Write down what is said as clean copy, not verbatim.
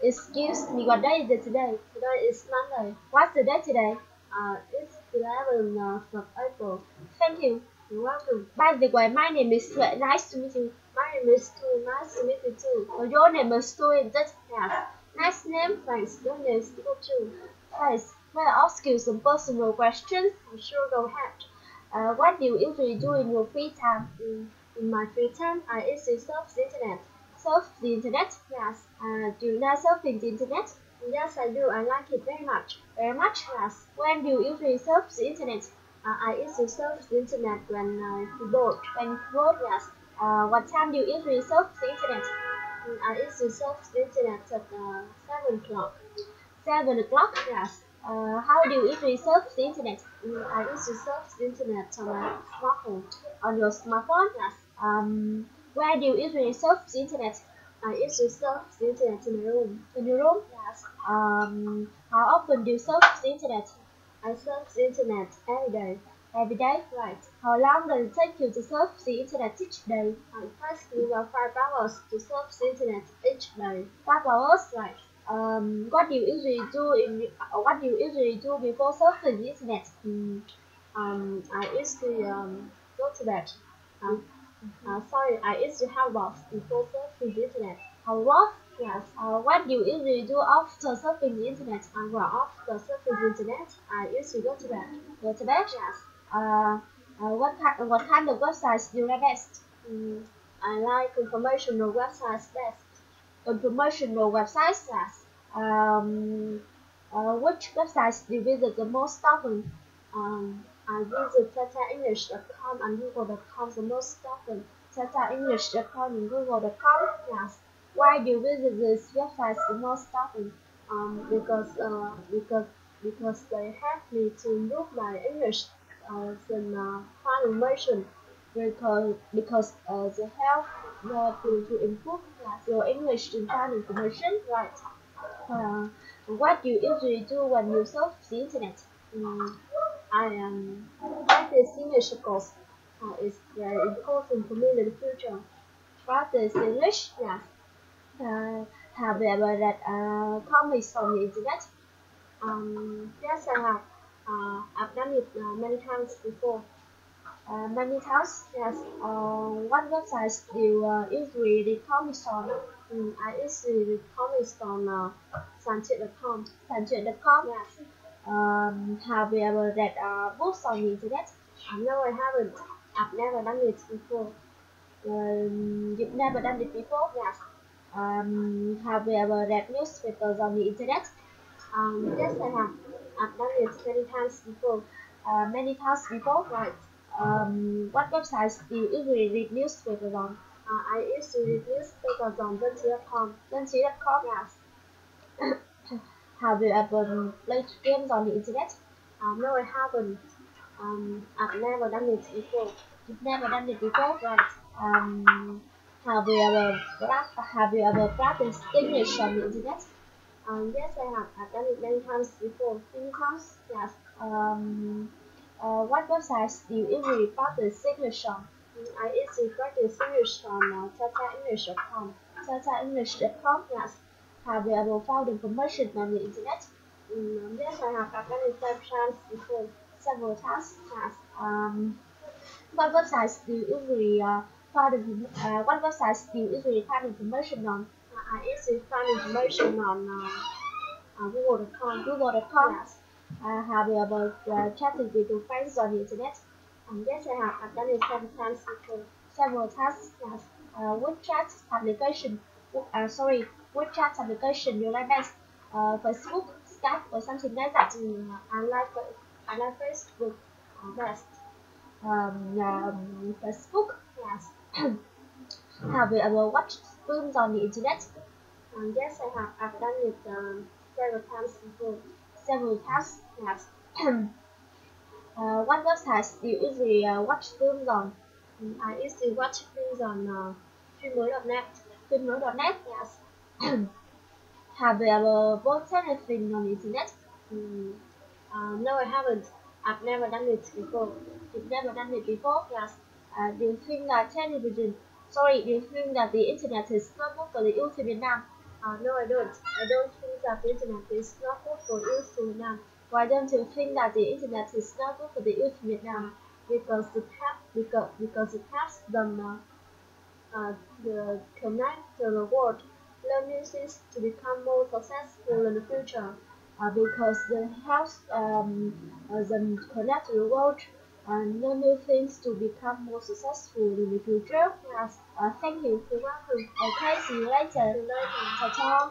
Excuse me, what day is it today? Today is Monday. What's the date today? It's 11th of April. Thank you. You're welcome. By the way, my name is Huệ. Nice to meet you. My name is Tu. Nice to meet you too. Your name is Tu. Yes. Nice name. Thanks. Your name is too. Thanks. May I ask you some personal questions? Sure, go ahead. What do you usually do in your free time? In my free time, I usually surf the internet. Surf the internet? Yes. Do you like surfing the internet? Yes, I do. I like it very much. Very much, yes. When do you usually surf the internet? I usually surf the internet when bored. When bored, yes. What time do you usually surf the internet? I usually surf the internet at 7 o'clock. 7 o'clock, yes. How do you usually surf the internet? I usually surf the internet on my smartphone. On your smartphone, yes. Where do you usually surf the internet? I usually surf the internet in my room. In your room, yes. How often do you surf the internet? I surf the internet every day. Every day, right. How long does it take you to surf the internet each day? It takes me about 5 hours to surf the internet each day. 5 hours, right. What do you usually do before surfing the internet? I usually go to bed. Sorry, I used to have bath before surfing the internet. Have bath? Yes. What do you usually do after surfing the internet? After surfing the internet, I usually go to bed. Go to bed? Yes. What kind of websites do you like best? I like informational websites best. Informational websites, yes. Which websites do you visit the most often? I visit TataEnglish.com and Google.com the most often. TataEnglish.com and Google.com, yes. Why do you visit these websites the most often? Because they help me to improve my English in fun immersion. Because they help to improve your English in fun information, right? What do you usually do when you surf the internet? I practice English, of course. It's very important for me in the future. Practice English, yes. Have you ever read comics on the internet? Yes, I have. I've done it many times before. Many times, yes. What websites do you usually read comics on? I usually read comics on Sanjit.com. Sanjit.com, yes. Have you ever read books on the internet? No, I haven't. I've never done it before. You've never done it before? Yes. Have you ever read newspapers on the internet? Yes, I have. I've done it many times before. Right? What websites do you usually read newspapers on? I usually read newspapers on Trendthị.com. Trendthị.com, yes. Have you ever played games on the internet? No, I haven't. I've never done it before. You've never done it before, right? Have you ever practiced English on the internet? Yes, I have. I've done it many times before. Many times? Yes. What websites do you usually practice English on? I usually practice English on TataEnglish.com. TataEnglish.com, yes. Have you ever found information on the internet? Yes, I have. I've done it several times before. Several times, yes. What websites do you usually what websites do you usually find information on? I usually find information on Google.com. Google.com, yes. Have you ever chatted with your friends on the internet? Yes, I have. I've done it several times before. Several times, yes. Which chat application? Which chat application you like best? Facebook, Skype, or something like that. I like Facebook best. Facebook, yes. Have you ever watched films on the internet? Yes, I have. I've done it several times before. Several times, yes. What websites do you usually watch films on? I usually watch films on Filmer.net. Filmer.net, yes. Have you ever bought anything on the internet? No, I haven't. I've never done it before. You've never done it before? Yes. Do you think that the internet is not good for the youth in Vietnam? No, I don't. I don't think that the internet is not good for youth in Vietnam. Why don't you think that the internet is not good for the youth in Vietnam? Because it helps them connect to the world, learn new things to become more successful in the future. Because it helps them connect to the world and learn new things to become more successful in the future. Yes. Thank you. You're welcome. Okay, see you later. See you later. Ciao ciao.